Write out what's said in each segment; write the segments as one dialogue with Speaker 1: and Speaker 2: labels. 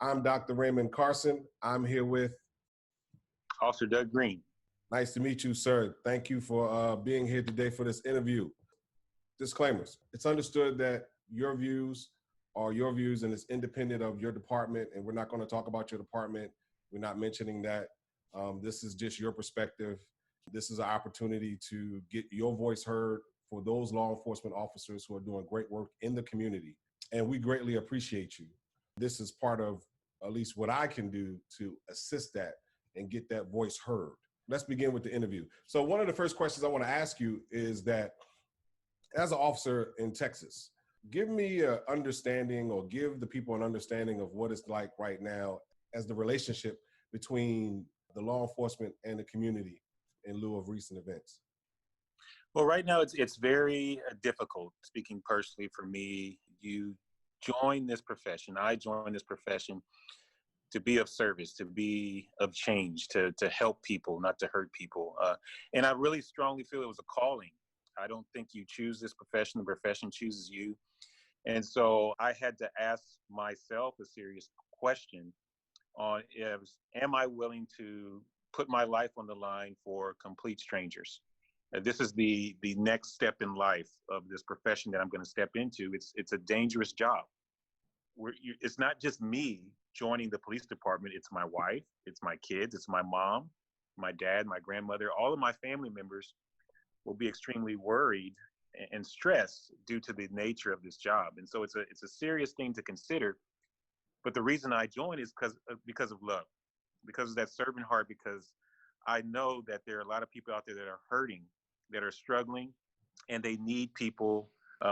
Speaker 1: I'm Dr. Raymond Carson. I'm here with
Speaker 2: Officer Doug Greene.
Speaker 1: Nice to meet you, sir. Thank you for being here today for this interview. Disclaimers. It's understood that your views are your views and it's independent of your department, and we're not going to talk about your department. We're not mentioning that. This is just your perspective. This is an opportunity to get your voice heard for those law enforcement officers who are doing great work in the community. And we greatly appreciate you. This is part of at least what I can do to assist that and get that voice heard. Let's begin with the interview. So one of the first questions I want to ask you is that as an officer in Texas, give me an understanding or give the people an understanding of what it's like right now as the relationship between the law enforcement and the community in lieu of recent events.
Speaker 2: Well, right now it's very difficult, speaking personally for me. You join this profession, I joined this profession to be of service, to be of change, to help people, not to hurt people. And I really strongly feel it was a calling. I don't think you choose this profession, the profession chooses you. And so I had to ask myself a serious question on am I willing to put my life on the line for complete strangers? This is the next step in life of this profession that I'm going to step into. It's a dangerous job. It's not just me joining the police department. It's my wife, it's my kids, it's my mom, my dad, my grandmother. All of my family members will be extremely worried and stressed due to the nature of this job. And so it's a serious thing to consider. But the reason I joined is because of love, because of that servant heart, because I know that there are a lot of people out there that are hurting, that are struggling, and they need people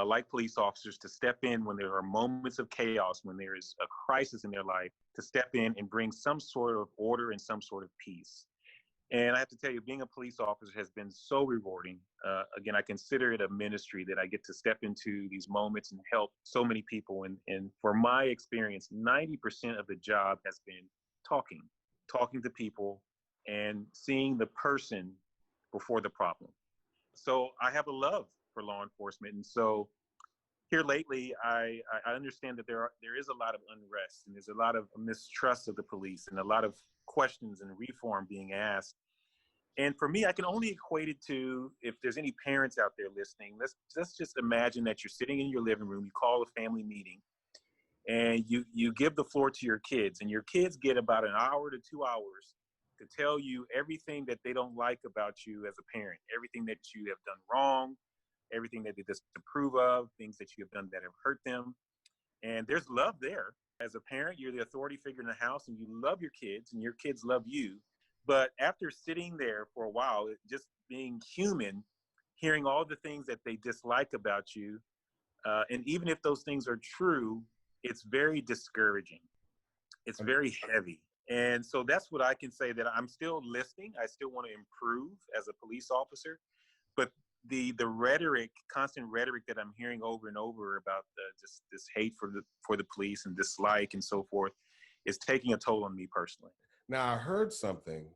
Speaker 2: like police officers to step in when there are moments of chaos, when there is a crisis in their life, to step in and bring some sort of order and some sort of peace. And I have to tell you, being a police officer has been so rewarding. Again, I consider it a ministry that I get to step into these moments and help so many people. And for my experience, 90% of the job has been talking to people and seeing the person before the problem. So I have a love for law enforcement. And so here lately, I understand that there is a lot of unrest and there's a lot of mistrust of the police and a lot of questions and reform being asked. And for me, I can only equate it to, if there's any parents out there listening, let's just imagine that you're sitting in your living room, you call a family meeting, and you give the floor to your kids, and your kids get about an hour to 2 hours to tell you everything that they don't like about you as a parent, everything that you have done wrong, everything that they disapprove of, things that you have done that have hurt them. And there's love there. As a parent, you're the authority figure in the house and you love your kids and your kids love you. But after sitting there for a while, just being human, hearing all the things that they dislike about you, and even if those things are true, it's very discouraging. It's very heavy. And so that's what I can say, that I'm still listening. I still want to improve as a police officer. But the rhetoric, constant rhetoric that I'm hearing over and over about just this hate for the police and dislike and so forth is taking a toll on me personally.
Speaker 1: Now, I heard something,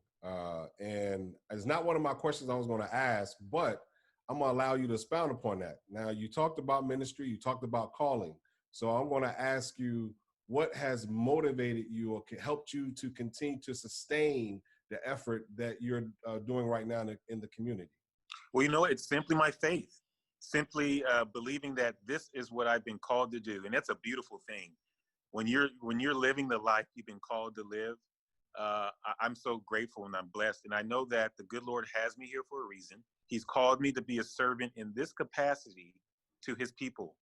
Speaker 1: and it's not one of my questions I was going to ask, but I'm going to allow you to expound upon that. Now, you talked about ministry, you talked about calling. So I'm going to ask you, what has motivated you or helped you to continue to sustain the effort that you're doing right now in the community?
Speaker 2: Well, it's simply my faith, simply believing that this is what I've been called to do. And that's a beautiful thing. When you're living the life you've been called to live, I'm so grateful and I'm blessed. And I know that the good Lord has me here for a reason. He's called me to be a servant in this capacity to his people.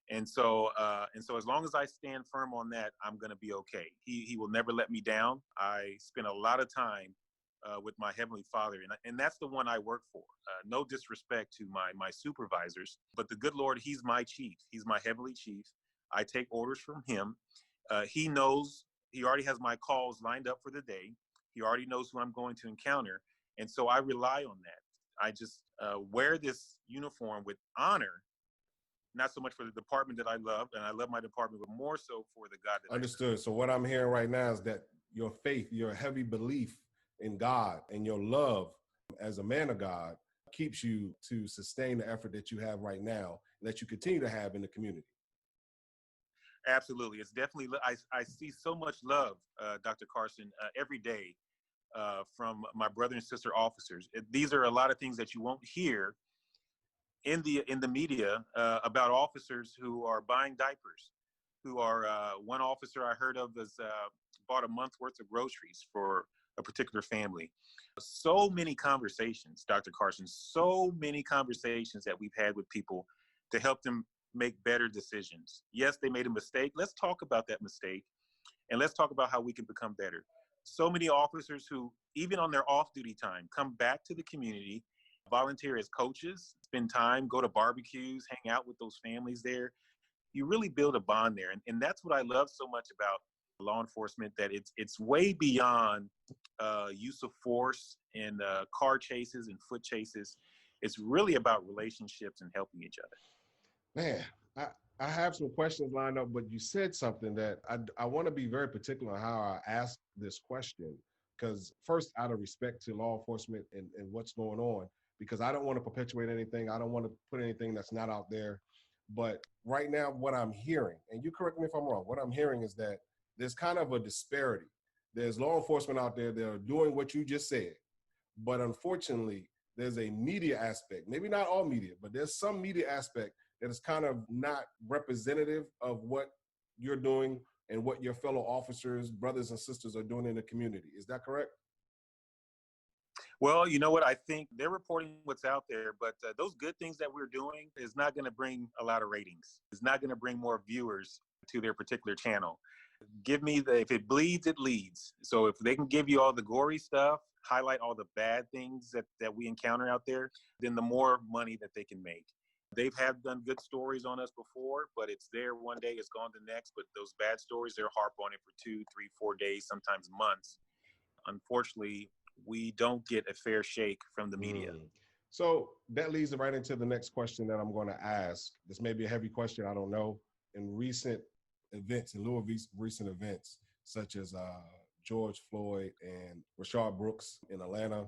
Speaker 2: And so as long as I stand firm on that, I'm going to be okay. He will never let me down. I spend a lot of time with my Heavenly Father, and that's the one I work for. No disrespect to my supervisors, but the good Lord, he's my chief. He's my heavenly chief. I take orders from him. He knows, he already has my calls lined up for the day. He already knows who I'm going to encounter. And so I rely on that. I just wear this uniform with honor, not so much for the department that I love, and I love my department, but more so for the God that
Speaker 1: Understood. So what I'm hearing right now is that your faith, your heavy belief in God and your love as a man of God keeps you to sustain the effort that you have right now, and that you continue to have in the community.
Speaker 2: Absolutely. It's definitely, I see so much love, Dr. Carson, every day from my brother and sister officers. These are a lot of things that you won't hear in the media about officers who are buying diapers, who are one officer I heard of has bought a month's worth of groceries for a particular family. So many conversations, Dr. Carson, so many conversations that we've had with people to help them make better decisions. Yes, they made a mistake. Let's talk about that mistake and let's talk about how we can become better. So many officers who, even on their off duty time, come back to the community, volunteer as coaches, spend time, go to barbecues, hang out with those families there. You really build a bond there. And that's what I love so much about law enforcement, that it's way beyond use of force and car chases and foot chases. It's really about relationships and helping each other.
Speaker 1: Man, I, I have some questions lined up, but you said something that I want to be very particular on how I ask this question. Because first, out of respect to law enforcement and what's going on, because I don't want to perpetuate anything. I don't want to put anything that's not out there. But right now, what I'm hearing, and you correct me if I'm wrong, what I'm hearing is that there's kind of a disparity. There's law enforcement out there that are doing what you just said, but unfortunately, there's a media aspect, maybe not all media, but there's some media aspect that is kind of not representative of what you're doing and what your fellow officers, brothers and sisters are doing in the community. Is that correct?
Speaker 2: Well, you know what? I think they're reporting what's out there, but those good things that we're doing is not going to bring a lot of ratings. It's not going to bring more viewers to their particular channel. Give me if it bleeds, it leads. So if they can give you all the gory stuff, highlight all the bad things that we encounter out there, then the more money that they can make. They've have done good stories on us before, but it's there one day, it's gone the next. But those bad stories, they're harp on it for 2, 3, 4 days, sometimes months. Unfortunately, we don't get a fair shake from the media.
Speaker 1: So that leads right into the next question that I'm going to ask. This may be a heavy question, I don't know. In recent events, in lieu of recent events, such as George Floyd and Rayshard Brooks in Atlanta,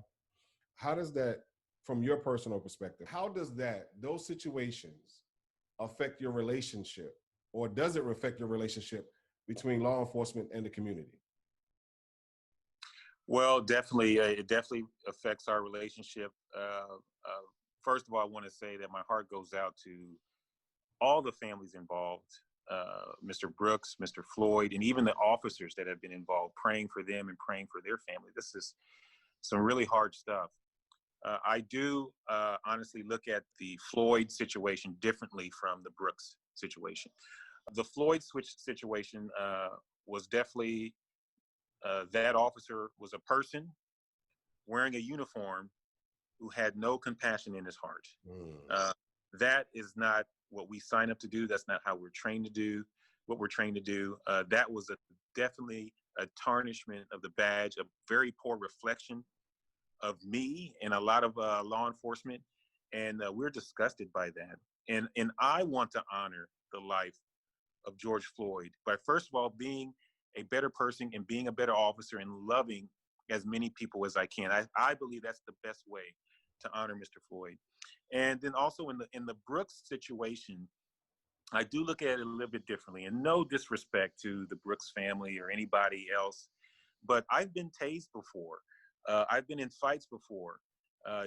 Speaker 1: how does that, from your personal perspective, how does those situations affect your relationship, or does it affect your relationship between law enforcement and the community?
Speaker 2: Well, definitely, it definitely affects our relationship. First of all, I want to say that my heart goes out to all the families involved, Mr. Brooks, Mr. Floyd, and even the officers that have been involved, praying for them and praying for their family. This is some really hard stuff. I do honestly look at the Floyd situation differently from the Brooks situation. The Floyd switch situation was definitely, that officer was a person wearing a uniform who had no compassion in his heart. That is not what we sign up to do. That's not how we're trained to do what we're trained to do. That was definitely a tarnishment of the badge, a very poor reflection of me and a lot of law enforcement. And we're disgusted by that. And I want to honor the life of George Floyd by, first of all, being a better person and being a better officer and loving as many people as I can. I believe that's the best way to honor Mr. Floyd. And then also in the Brooks situation, I do look at it a little bit differently, and no disrespect to the Brooks family or anybody else, but I've been tased before. I've been in fights before.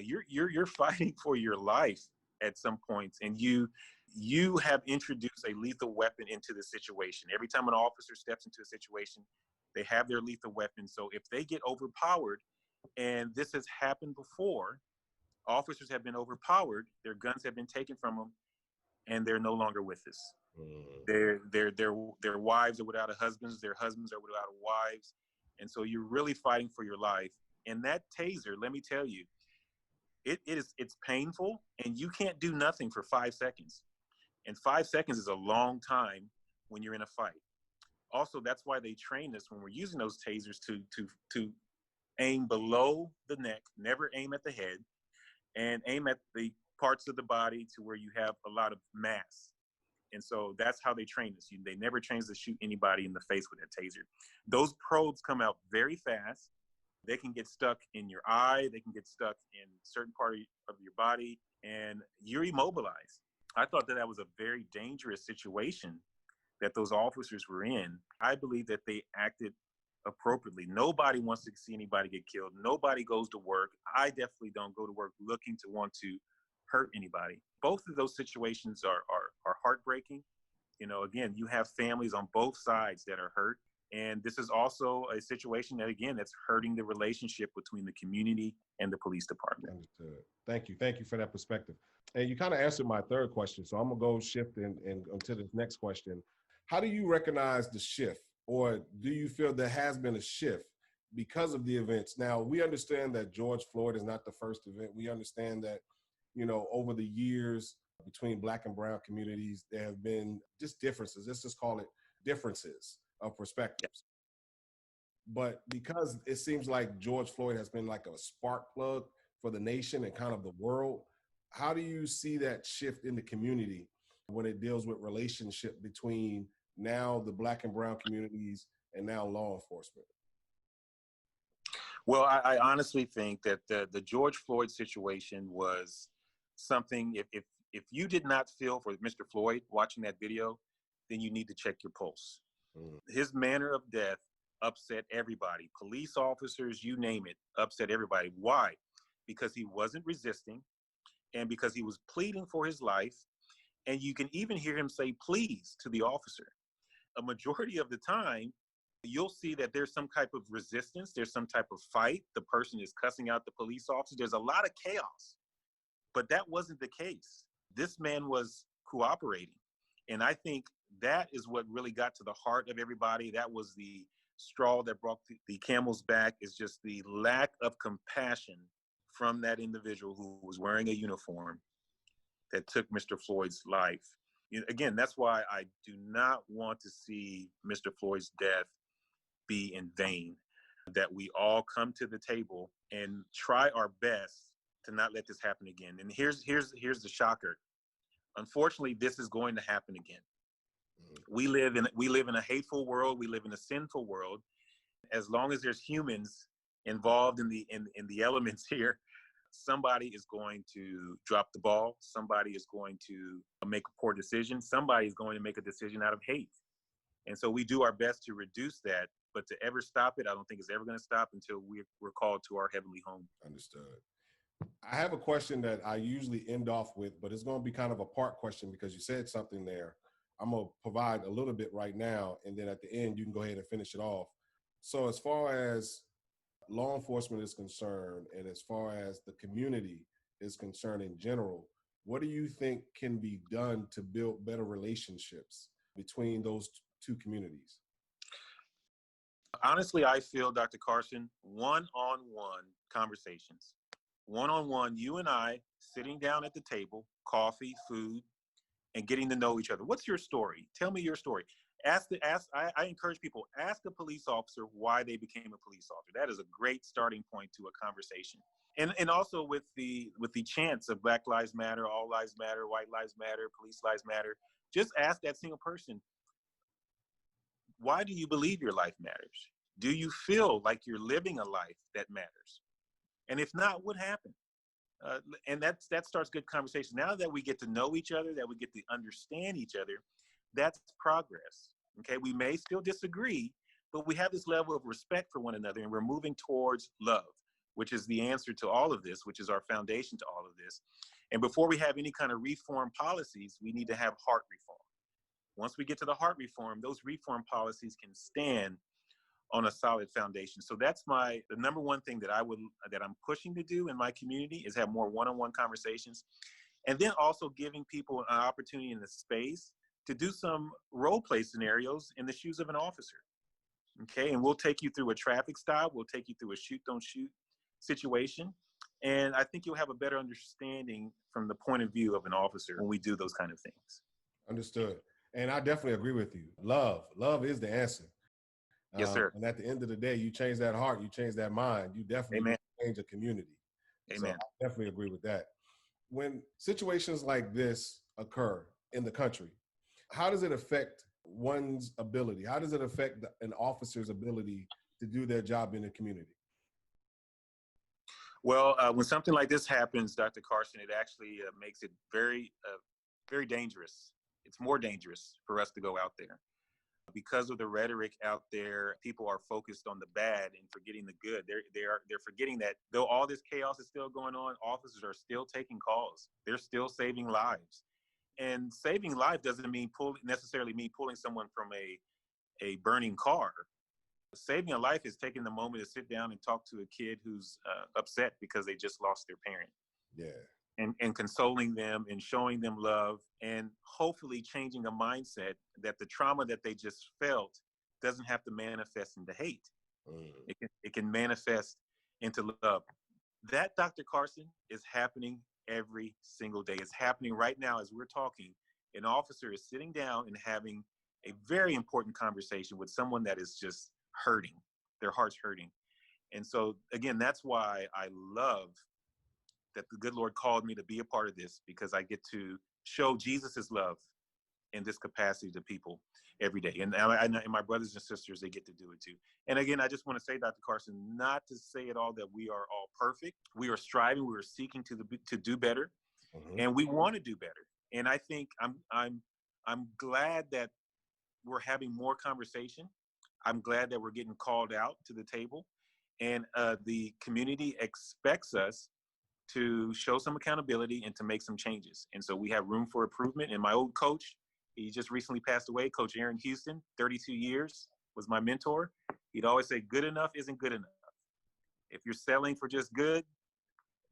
Speaker 2: You're fighting for your life at some points, and you have introduced a lethal weapon into the situation. Every time an officer steps into a situation, they have their lethal weapon. So if they get overpowered, and this has happened before, officers have been overpowered, their guns have been taken from them, and they're no longer with us. Their wives are without husbands, their husbands are without wives. And so you're really fighting for your life. And that taser, let me tell you, it's painful, and you can't do nothing for 5 seconds. And 5 seconds is a long time when you're in a fight. Also, that's why they train us when we're using those tasers to aim below the neck, never aim at the head, and aim at the parts of the body to where you have a lot of mass. And so that's how they train us. They never train us to shoot anybody in the face with a taser. Those probes come out very fast. They can get stuck in your eye. They can get stuck in certain part of your body, and you're immobilized. I thought that was a very dangerous situation that those officers were in, I believe that they acted appropriately. Nobody wants to see anybody get killed. Nobody goes to work. I definitely don't go to work looking to want to hurt anybody. Both of those situations are heartbreaking. You know, again, you have families on both sides that are hurt. And this is also a situation that, again, that's hurting the relationship between the community and the police department.
Speaker 1: Understood. Thank you. Thank you for that perspective. And you kind of answered my third question. So I'm going to go shift and to the next question. How do you recognize the shift, or do you feel there has been a shift because of the events? Now, we understand that George Floyd is not the first event. We understand that, you know, over the years between Black and brown communities, there have been just differences. Let's just call it differences of perspectives. But because it seems like George Floyd has been like a spark plug for the nation and kind of the world, how do you see that shift in the community when it deals with relationship between now the Black and brown communities and now law enforcement?
Speaker 2: Well, I honestly think that the George Floyd situation was something, if you did not feel for Mr. Floyd watching that video, then you need to check your pulse. His manner of death upset everybody. Police officers, you name it, upset everybody. Why? Because he wasn't resisting and because he was pleading for his life. And you can even hear him say please to the officer. A majority of the time, you'll see that there's some type of resistance. There's some type of fight. The person is cussing out the police officer. There's a lot of chaos. But that wasn't the case. This man was cooperating. And I think that is what really got to the heart of everybody. That was the straw that brought the camel's back, is just the lack of compassion from that individual who was wearing a uniform that took Mr. Floyd's life. Again, that's why I do not want to see Mr. Floyd's death be in vain, that we all come to the table and try our best to not let this happen again. And here's the shocker. Unfortunately, this is going to happen again. We live in a hateful world. We live in a sinful world. As long as there's humans involved in the elements here, somebody is going to drop the ball. Somebody is going to make a poor decision. Somebody is going to make a decision out of hate. And so we do our best to reduce that, but to ever stop it, I don't think it's ever going to stop until we're called to our heavenly home.
Speaker 1: Understood. I have a question that I usually end off with, but it's going to be kind of a part question because you said something there. I'm going to provide a little bit right now, and then at the end, you can go ahead and finish it off. So as far as law enforcement is concerned, and as far as the community is concerned in general, what do you think can be done to build better relationships between those two communities?
Speaker 2: Honestly, I feel, Dr. Carson, one-on-one conversations. One-on-one, you and I sitting down at the table, coffee, food, and getting to know each other. What's your story? Tell me your story. I encourage people, ask a police officer why they became a police officer. That is a great starting point to a conversation. And also with the chants of Black Lives Matter, All Lives Matter, White Lives Matter, Police Lives Matter, just ask that single person, why do you believe your life matters? Do you feel like you're living a life that matters? And if not, what happened? And that starts good conversation. Now that we get to know each other, that we get to understand each other, that's progress. Okay, we may still disagree, but we have this level of respect for one another, and we're moving towards love, which is the answer to all of this, which is our foundation to all of this. And before we have any kind of reform policies, we need to have heart reform. Once we get to the heart reform, those reform policies can stand on a solid foundation. So that's the number one thing that I'm pushing to do in my community, is have more one-on-one conversations. And then also giving people an opportunity in the space to do some role play scenarios in the shoes of an officer. Okay, and we'll take you through a traffic stop. We'll take you through a shoot, don't shoot situation. And I think you'll have a better understanding from the point of view of an officer when we do those kind of things.
Speaker 1: Understood. And I definitely agree with you. Love is the answer.
Speaker 2: Yes, sir.
Speaker 1: And at the end of the day, you change that heart, you change that mind, you definitely change a community.
Speaker 2: Amen.
Speaker 1: So I definitely agree with that. When situations like this occur in the country, how does it affect one's ability? How does it affect an officer's ability to do their job in the community?
Speaker 2: Well, when something like this happens, Dr. Carson, it actually makes it very, very dangerous. it's more dangerous for us to go out there. Because of the rhetoric out there, people are focused on the bad and forgetting the good. They're forgetting that though all this chaos is still going on, officers are still taking calls. They're still saving lives. And saving life doesn't mean necessarily mean pulling someone from a burning car. Saving a life is taking the moment to sit down and talk to a kid who's upset because they just lost their parent.
Speaker 1: Yeah.
Speaker 2: And consoling them and showing them love and hopefully changing a mindset that the trauma that they just felt doesn't have to manifest into hate. It can manifest into love. That, Dr. Carson, is happening every single day. It's happening right now as we're talking. An officer is sitting down and having a very important conversation with someone that is just hurting. Their heart's hurting. And so, again, that's why I love that the good Lord called me to be a part of this, because I get to show Jesus's love in this capacity to people every day. And my brothers and sisters, they get to do it too. And again, I just want to say, Dr. Carson, not to say at all that we are all perfect. We are striving, we are seeking to do better, and we want to do better. And I think I'm glad that we're having more conversation. I'm glad that we're getting called out to the table, and the community expects us to show some accountability and to make some changes. And so we have room for improvement. And my old coach, he just recently passed away, Coach Aaron Houston, 32 years, was my mentor. He'd always say, good enough isn't good enough. If you're selling for just good,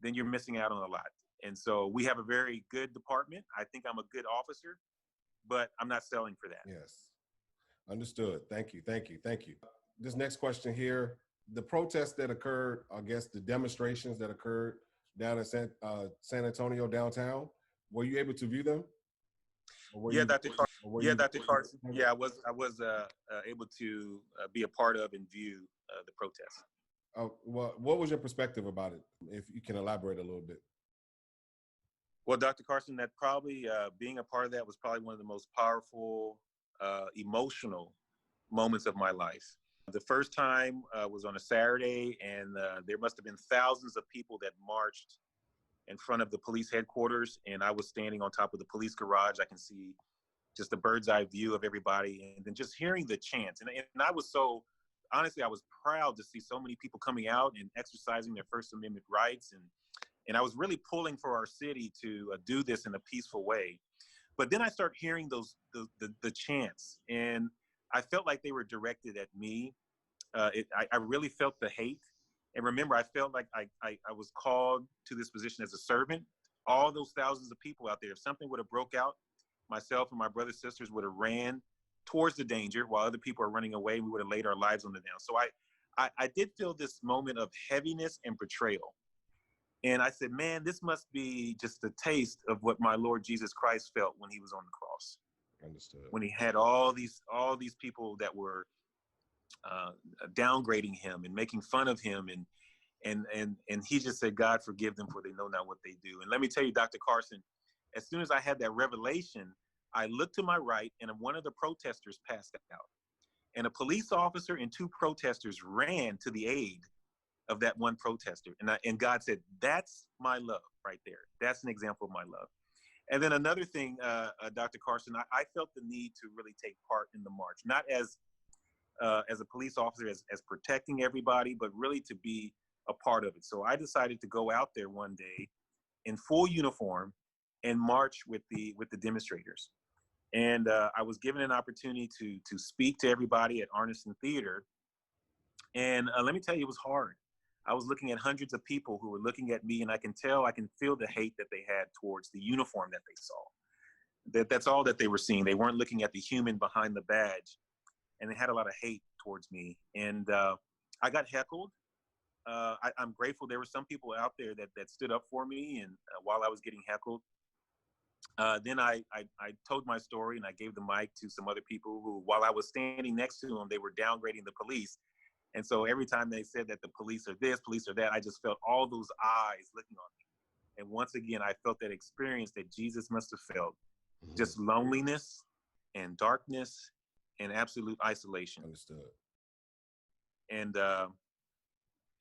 Speaker 2: then you're missing out on a lot. And so we have a very good department. I think I'm a good officer, but I'm not selling for that.
Speaker 1: Yes. Understood. Thank you. Thank you. Thank you. This next question here, the protests that occurred, I guess the demonstrations that occurred down in San Antonio downtown, were you able to view them?
Speaker 2: Yeah, Dr. Carson. Yeah, I was able to be a part of and view the protests.
Speaker 1: Well, what was your perspective about it? If you can elaborate a little bit.
Speaker 2: Well, Dr. Carson, that probably being a part of that was probably one of the most powerful, emotional moments of my life. The first time was on a Saturday, and there must have been thousands of people that marched in front of the police headquarters, and I was standing on top of the police garage. I can see just a bird's eye view of everybody, and then just hearing the chants. And I was so, honestly, I was proud to see so many people coming out and exercising their First Amendment rights, and I was really pulling for our city to do this in a peaceful way. But then I started hearing the chants, and I felt like they were directed at me. I really felt the hate. And remember, I felt like I was called to this position as a servant. All those thousands of people out there, if something would have broke out, myself and my brothers and sisters would have ran towards the danger while other people are running away. We would have laid our lives on the down. So I did feel this moment of heaviness and betrayal. And I said, man, this must be just a taste of what my Lord Jesus Christ felt when he was on the cross.
Speaker 1: Understood.
Speaker 2: When he had all these people that were downgrading him and making fun of him, and he just said, God, forgive them, for they know not what they do. And let me tell you, Dr. Carson, as soon as I had that revelation, I looked to my right, and one of the protesters passed out. And a police officer and two protesters ran to the aid of that one protester. And God said, that's my love right there. That's an example of my love. And then another thing, Dr. Carson, I felt the need to really take part in the march, not as a police officer, as protecting everybody, but really to be a part of it. So I decided to go out there one day in full uniform and march with the demonstrators. And I was given an opportunity to speak to everybody at Arneson Theater. And let me tell you, it was hard. I was looking at hundreds of people who were looking at me, and I can feel the hate that they had towards the uniform that they saw. That's all that they were seeing. They weren't looking at the human behind the badge, and they had a lot of hate towards me. And I got heckled. I'm grateful there were some people out there that stood up for me, and while I was getting heckled. Then I told my story, and I gave the mic to some other people who, while I was standing next to them, they were downgrading the police. And so every time they said that the police are this, police are that, I just felt all those eyes looking on me. And once again, I felt that experience that Jesus must have felt, just loneliness and darkness and absolute isolation.
Speaker 1: Understood.
Speaker 2: And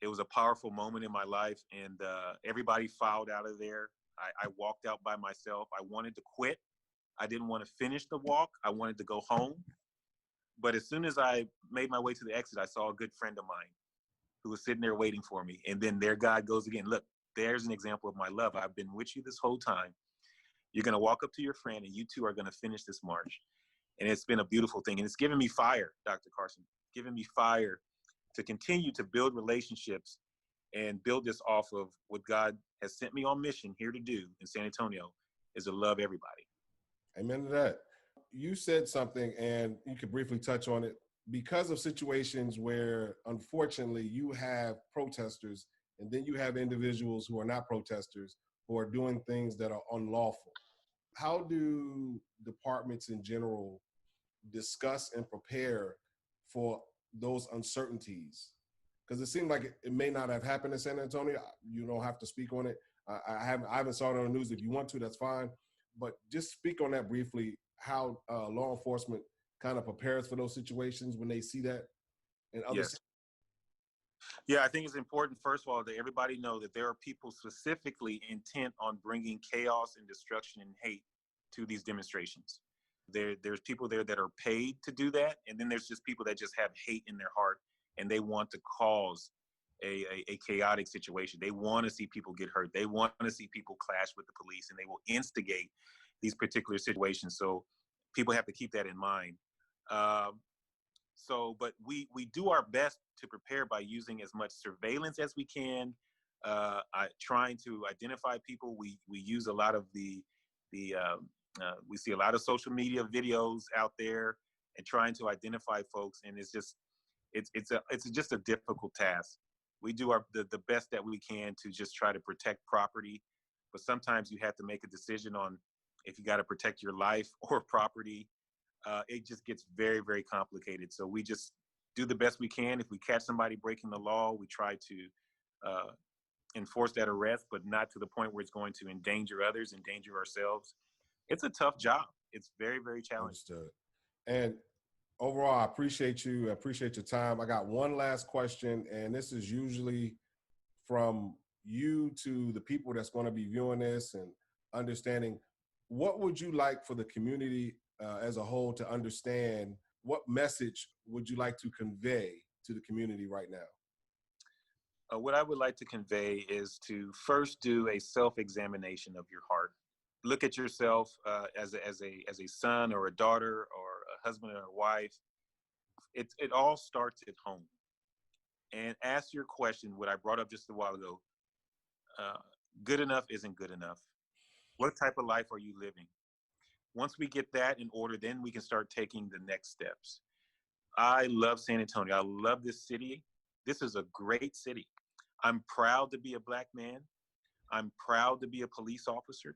Speaker 2: it was a powerful moment in my life, and everybody filed out of there. I walked out by myself. I wanted to quit. I didn't want to finish the walk. I wanted to go home. But as soon as I made my way to the exit, I saw a good friend of mine who was sitting there waiting for me. And then there God goes again. Look, there's an example of my love. I've been with you this whole time. You're going to walk up to your friend and you two are going to finish this march. And it's been a beautiful thing. And it's given me fire, Dr. Carson, given me fire to continue to build relationships and build this off of what God has sent me on mission here to do in San Antonio, is to love everybody.
Speaker 1: Amen to that. You said something, and you could briefly touch on it. Because of situations where, unfortunately, you have protesters, and then you have individuals who are not protesters, who are doing things that are unlawful. How do departments in general discuss and prepare for those uncertainties? Because it seemed like it may not have happened in San Antonio. You don't have to speak on it. I haven't saw it on the news. If you want to, that's fine. But just speak on that briefly, how law enforcement kind of prepares for those situations when they see that and other.
Speaker 2: Yes. Yeah, I think it's important, first of all, that everybody know that there are people specifically intent on bringing chaos and destruction and hate to these demonstrations. There's people there that are paid to do that, and then there's just people that just have hate in their heart, and they want to cause a chaotic situation. They want to see people get hurt. They want to see people clash with the police, and they will instigate these particular situations. So people have to keep that in mind. But we do our best to prepare by using as much surveillance as we can, trying to identify people. We use a lot of we see a lot of social media videos out there and trying to identify folks, and it's just a difficult task. We do the best that we can to just try to protect property, but sometimes you have to make a decision on if you got to protect your life or property. It just gets very, very complicated. So we just do the best we can. If we catch somebody breaking the law, we try to enforce that arrest, but not to the point where it's going to endanger others, endanger ourselves. It's a tough job. It's very, very challenging.
Speaker 1: Understood. And overall, I appreciate you. I appreciate your time. I got one last question, and this is usually from you to the people that's going to be viewing this and understanding. What would you like for the community as a whole to understand? What message would you like to convey to the community right now?
Speaker 2: What I would like to convey is to first do a self-examination of your heart. Look at yourself as a son or a daughter or a husband or a wife. It all starts at home. And ask your question, what I brought up just a while ago. Good enough isn't good enough. What type of life are you living? Once we get that in order, then we can start taking the next steps. I love San Antonio. I love this city. This is a great city. I'm proud to be a Black man. I'm proud to be a police officer,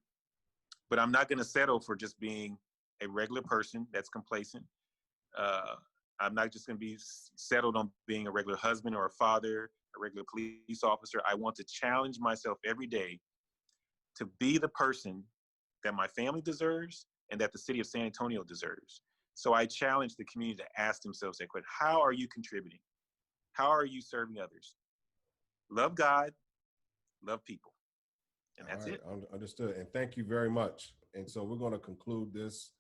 Speaker 2: but I'm not going to settle for just being a regular person that's complacent. I'm not just going to be settled on being a regular husband or a father, a regular police officer. I want to challenge myself every day to be the person that my family deserves and that the city of San Antonio deserves. So I challenge the community to ask themselves that question. How are you contributing? How are you serving others? Love God, love people. And that's it.
Speaker 1: Understood. And thank you very much. And so we're going to conclude this